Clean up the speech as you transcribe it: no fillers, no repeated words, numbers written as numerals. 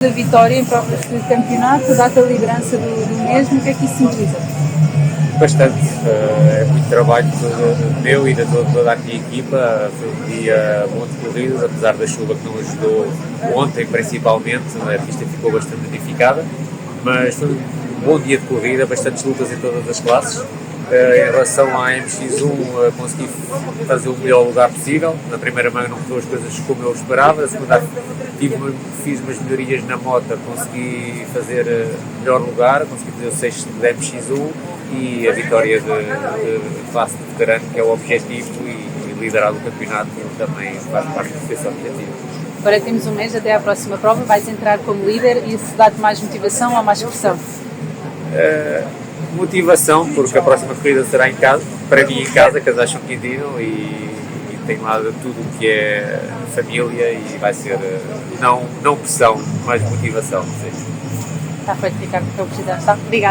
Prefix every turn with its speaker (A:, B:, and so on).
A: Da vitória em provas de campeonato, data a liderança do mesmo, o que é que isso simboliza?
B: Bastante, é muito trabalho meu e de toda a minha equipa. Foi um dia bom de corridas, apesar da chuva que não ajudou ontem principalmente, a pista ficou bastante danificada, mas foi um bom dia de corrida, bastantes lutas em todas as classes. Em relação à MX1, consegui fazer o melhor lugar possível. Na primeira manga não correu as coisas como eu esperava, na segunda fiz umas melhorias na moto, consegui fazer melhor lugar, consegui fazer o sexto da MX1 e a vitória de classe de veterano, que é o objetivo, e liderar o campeonato também faz parte desse objetivo.
A: Agora temos um mês até à próxima prova, vais entrar como líder e isso dá-te mais motivação ou mais pressão?
B: Motivação, porque a próxima corrida será em casa, para mim em casa, Casais-São Quintino, e tenho lá tudo o que é família e vai ser, não pressão, mas motivação. Sim.
A: Está feito, Ricardo, que eu precisava. Obrigada.